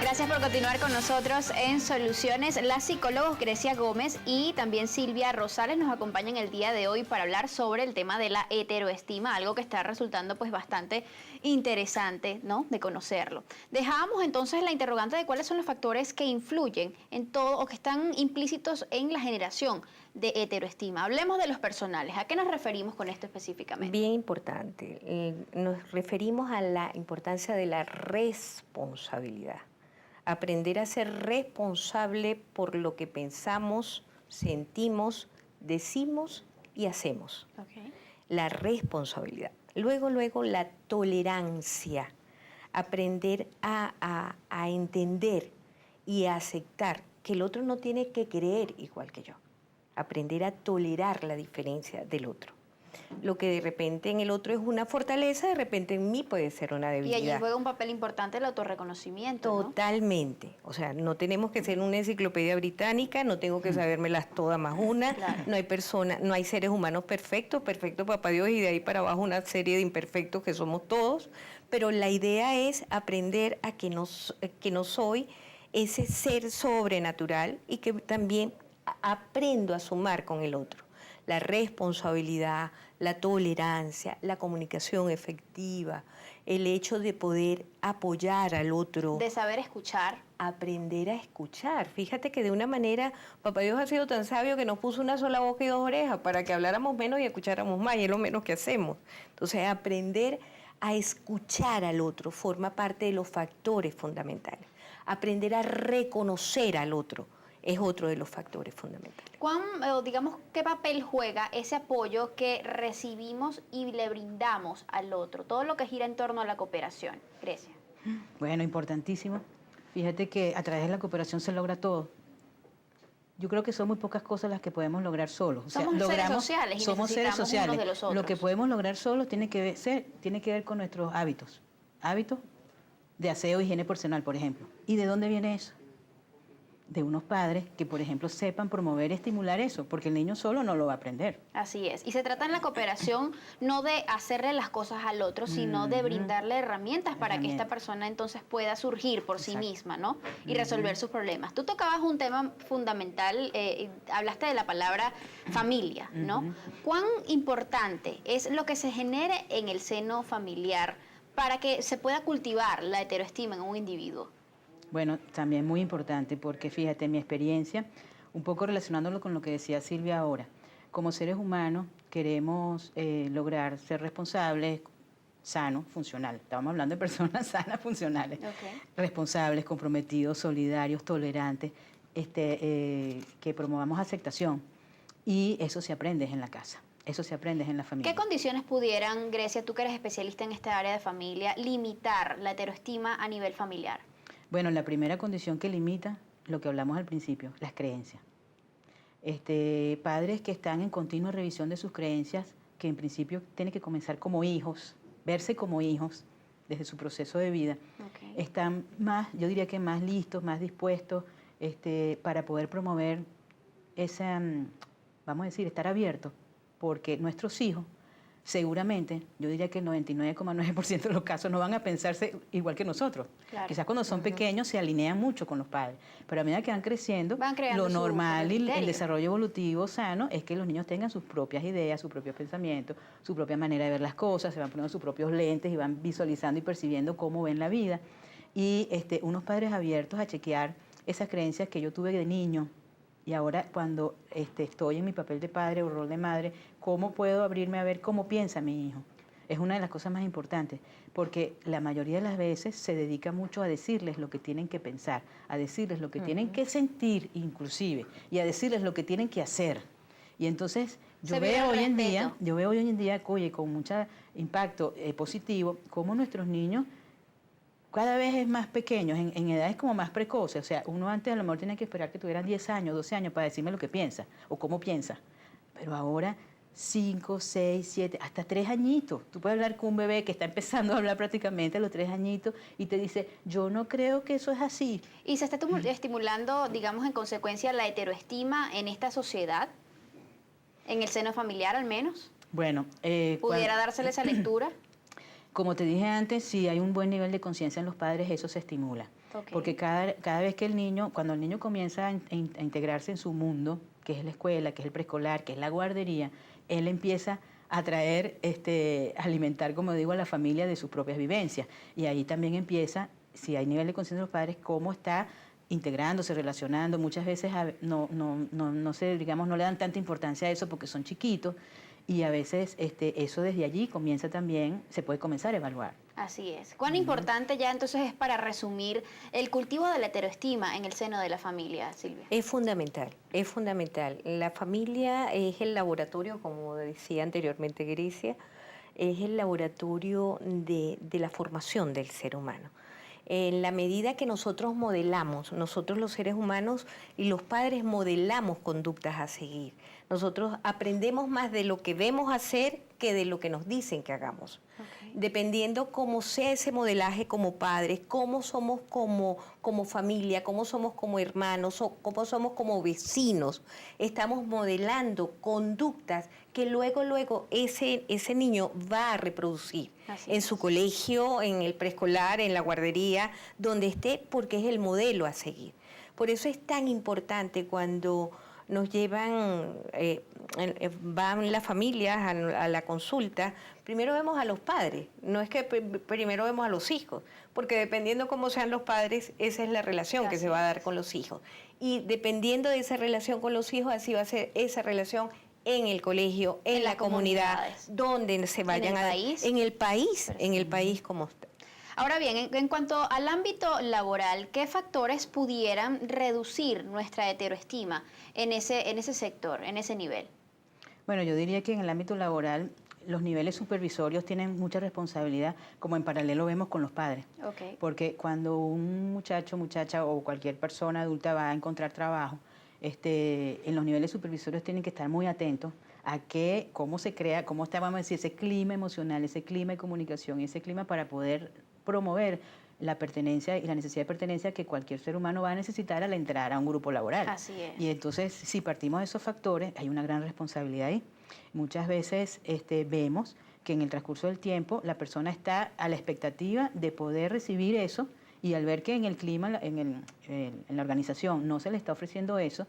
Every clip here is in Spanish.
Gracias por continuar con nosotros en Soluciones. Las psicólogos Grecia Gómez y también Silvia Rosales nos acompañan el día de hoy para hablar sobre el tema de la heteroestima, algo que está resultando pues bastante interesante, ¿no?, de conocerlo. Dejábamos entonces la interrogante de cuáles son los factores que influyen en todo o que están implícitos en la generación de heteroestima. Hablemos de los personales. ¿A qué nos referimos con esto específicamente? Bien importante. Nos referimos a la importancia de la responsabilidad. Aprender a ser responsable por lo que pensamos, sentimos, decimos y hacemos. Okay. La responsabilidad. Luego, la tolerancia. Aprender a entender y a aceptar que el otro no tiene que creer igual que yo. Aprender a tolerar la diferencia del otro. Lo que de repente en el otro es una fortaleza, de repente en mí puede ser una debilidad. Y allí juega un papel importante el autorreconocimiento, ¿no? Totalmente. O sea, no tenemos que ser una enciclopedia británica, no tengo que sabérmelas todas más una. Claro. No hay seres humanos perfecto papá Dios, y de ahí para abajo una serie de imperfectos que somos todos. Pero la idea es aprender a que no soy ese ser sobrenatural y que también aprendo a sumar con el otro. La responsabilidad, la tolerancia, la comunicación efectiva, el hecho de poder apoyar al otro. De saber escuchar. Aprender a escuchar. Fíjate que de una manera, papá Dios ha sido tan sabio que nos puso una sola boca y dos orejas para que habláramos menos y escucháramos más, y es lo menos que hacemos. Entonces, aprender a escuchar al otro forma parte de los factores fundamentales. Aprender a reconocer al otro es otro de los factores fundamentales. ¿Qué papel juega ese apoyo que recibimos y le brindamos al otro? Todo lo que gira en torno a la cooperación. Grecia. Bueno, importantísimo. Fíjate que a través de la cooperación se logra todo. Yo creo que son muy pocas cosas las que podemos lograr solos. Somos seres sociales y necesitamos unos de los otros. Lo que podemos lograr solos tiene que ver con nuestros hábitos. Hábitos de aseo e higiene personal, por ejemplo. ¿Y de dónde viene eso? De unos padres que, por ejemplo, sepan promover y estimular eso, porque el niño solo no lo va a aprender. Así es. Y se trata en la cooperación no de hacerle las cosas al otro, sino de brindarle herramientas para que esta persona entonces pueda surgir por sí misma, ¿no? Y resolver sus problemas. Tú tocabas un tema fundamental, hablaste de la palabra familia, ¿no? ¿Cuán importante es lo que se genere en el seno familiar para que se pueda cultivar la heteroestima en un individuo? Bueno, también muy importante, porque fíjate, mi experiencia, un poco relacionándolo con lo que decía Silvia ahora, como seres humanos queremos lograr ser responsables, sanos, funcionales. Estábamos hablando de personas sanas, funcionales, responsables, comprometidos, solidarios, tolerantes, que promovamos aceptación. Y eso se aprende en la casa. Eso se aprende en la familia. ¿Qué condiciones pudieran, Grecia, tú que eres especialista en esta área de familia, limitar la heteroestima a nivel familiar? Bueno, la primera condición que limita, lo que hablamos al principio, las creencias. Padres que están en continua revisión de sus creencias, que en principio tienen que comenzar como hijos, verse como hijos desde su proceso de vida, están más, yo diría que más listos, más dispuestos para poder promover esa, vamos a decir, estar abiertos, porque nuestros hijos, seguramente, yo diría que el 99,9% de los casos no van a pensarse igual que nosotros. Claro. Quizás cuando son pequeños se alinean mucho con los padres, pero a medida que van creciendo, lo normal y el desarrollo evolutivo sano es que los niños tengan sus propias ideas, sus propios pensamientos, su propia manera de ver las cosas, se van poniendo sus propios lentes y van visualizando y percibiendo cómo ven la vida. Y unos padres abiertos a chequear esas creencias que yo tuve de niño, y ahora cuando estoy en mi papel de padre o rol de madre, ¿cómo puedo abrirme a ver cómo piensa mi hijo? Es una de las cosas más importantes, porque la mayoría de las veces se dedica mucho a decirles lo que tienen que pensar, a decirles lo que tienen que sentir inclusive, y a decirles lo que tienen que hacer. Y entonces yo veo hoy en día, oye, con mucho impacto positivo, cómo nuestros niños cada vez es más pequeños, en edades como más precoces. O sea, uno antes a lo mejor tenía que esperar que tuvieran 10 años, 12 años para decirme lo que piensa o cómo piensa. Pero ahora 5, 6, 7, hasta 3 añitos. Tú puedes hablar con un bebé que está empezando a hablar prácticamente a los 3 añitos y te dice, yo no creo que eso es así. ¿Y se está estimulando, digamos, en consecuencia, la heteroestima en esta sociedad? ¿En el seno familiar al menos? Bueno, ¿Pudiera dársele esa lectura? Como te dije antes, si hay un buen nivel de conciencia en los padres, eso se estimula. Okay. Porque cada vez que cuando el niño comienza a integrarse en su mundo, que es la escuela, que es el preescolar, que es la guardería, él empieza a traer, a alimentar, como digo, a la familia de sus propias vivencias. Y ahí también empieza, si hay nivel de conciencia de los padres, cómo está integrándose, relacionando. Muchas veces no sé, digamos, no le dan tanta importancia a eso porque son chiquitos. Y a veces eso desde allí comienza también, se puede comenzar a evaluar. Así es. ¿Cuán importante ya entonces es, para resumir, el cultivo de la heteroestima en el seno de la familia, Silvia? Es fundamental, es fundamental. La familia es el laboratorio, como decía anteriormente Grecia, es el laboratorio de la formación del ser humano. En la medida que nosotros modelamos, nosotros los seres humanos y los padres modelamos conductas a seguir. Nosotros aprendemos más de lo que vemos hacer que de lo que nos dicen que hagamos. Okay. Dependiendo cómo sea ese modelaje como padres, cómo somos como familia, cómo somos como hermanos, o cómo somos como vecinos, estamos modelando conductas que luego ese niño va a reproducir en su colegio, en el preescolar, en la guardería, donde esté, porque es el modelo a seguir. Por eso es tan importante cuando nos llevan, van las familias a la consulta, primero vemos a los padres, no es que primero vemos a los hijos, porque dependiendo cómo sean los padres, esa es la relación que se va a dar con los hijos. Y dependiendo de esa relación con los hijos, así va a ser esa relación en el colegio, en la comunidad, donde se vayan en el país como está. Ahora bien, en cuanto al ámbito laboral, ¿qué factores pudieran reducir nuestra heteroestima en ese sector, en ese nivel? Bueno, yo diría que en el ámbito laboral los niveles supervisorios tienen mucha responsabilidad, como en paralelo vemos con los padres. Okay. Porque cuando un muchacho, muchacha o cualquier persona adulta va a encontrar trabajo, en los niveles supervisorios tienen que estar muy atentos a cómo se crea, cómo está, vamos a decir, ese clima emocional, ese clima de comunicación, ese clima para poder promover la pertenencia y la necesidad de pertenencia que cualquier ser humano va a necesitar al entrar a un grupo laboral. Así es. Y entonces, si partimos de esos factores, hay una gran responsabilidad ahí. Muchas veces vemos que en el transcurso del tiempo la persona está a la expectativa de poder recibir eso, y al ver que en el clima, en la organización no se le está ofreciendo eso,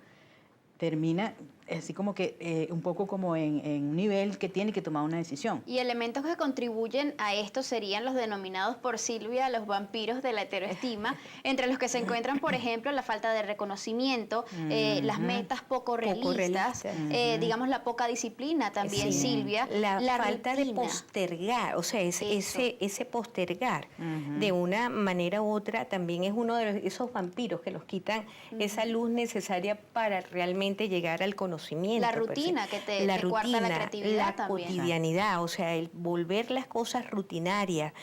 termina así como que un poco como en un nivel que tiene que tomar una decisión. Y elementos que contribuyen a esto serían los denominados por Silvia los vampiros de la heteroestima, entre los que se encuentran, por ejemplo, la falta de reconocimiento, las metas poco realistas, digamos la poca disciplina también, sí. Silvia. La falta rutina. De postergar, o sea, ese postergar de una manera u otra también es uno de esos vampiros que nos quitan esa luz necesaria para realmente llegar al conocimiento. La rutina que te cuarta la creatividad también. La cotidianidad, o sea, el volver las cosas rutinarias,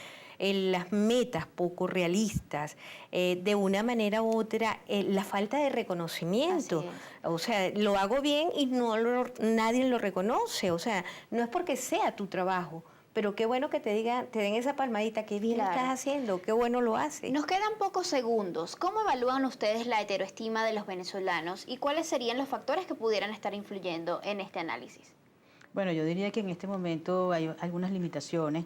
las metas poco realistas, de una manera u otra, la falta de reconocimiento. O sea, lo hago bien y nadie lo reconoce. O sea, no es porque sea tu trabajo, pero qué bueno que te den esa palmadita, qué bien lo estás haciendo, qué bueno lo haces. Nos quedan pocos segundos. ¿Cómo evalúan ustedes la heteroestima de los venezolanos y cuáles serían los factores que pudieran estar influyendo en este análisis? Bueno, yo diría que en este momento hay algunas limitaciones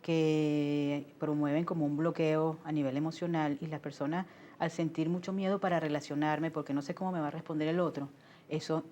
que promueven como un bloqueo a nivel emocional, y las personas, al sentir mucho miedo para relacionarme porque no sé cómo me va a responder el otro, eso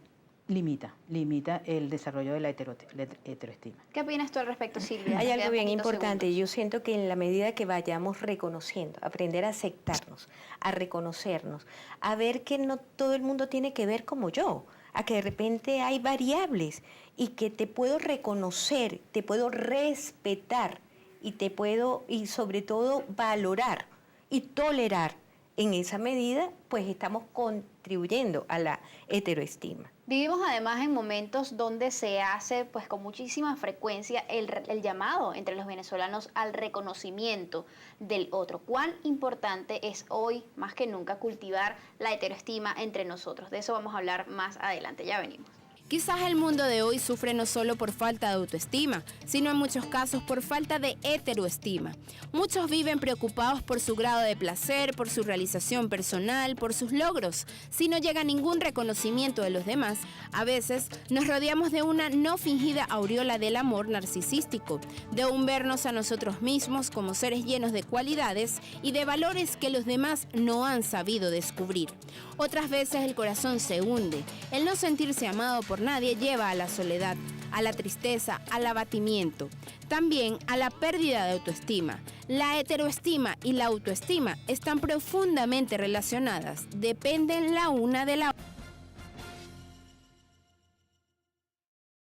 limita el desarrollo de la heteroestima. ¿Qué opinas tú al respecto, Silvia? Hay algo bien importante. Yo siento que en la medida que vayamos reconociendo, aprender a aceptarnos, a reconocernos, a ver que no todo el mundo tiene que ver como yo, a que de repente hay variables y que te puedo reconocer, te puedo respetar y sobre todo valorar y tolerar. En esa medida, pues estamos contribuyendo a la heteroestima. Vivimos además en momentos donde se hace pues con muchísima frecuencia el llamado entre los venezolanos al reconocimiento del otro. ¿Cuán importante es hoy, más que nunca, cultivar la heteroestima entre nosotros? De eso vamos a hablar más adelante, ya venimos. Quizás el mundo de hoy sufre no solo por falta de autoestima, sino en muchos casos por falta de heteroestima. Muchos viven preocupados por su grado de placer, por su realización personal, por sus logros. Si no llega ningún reconocimiento de los demás, a veces nos rodeamos de una no fingida aureola del amor narcisístico, de un vernos a nosotros mismos como seres llenos de cualidades y de valores que los demás no han sabido descubrir. Otras veces el corazón se hunde. El no sentirse amado por nadie lleva a la soledad, a la tristeza, al abatimiento, también a la pérdida de autoestima. La heteroestima y la autoestima están profundamente relacionadas, dependen la una de la otra.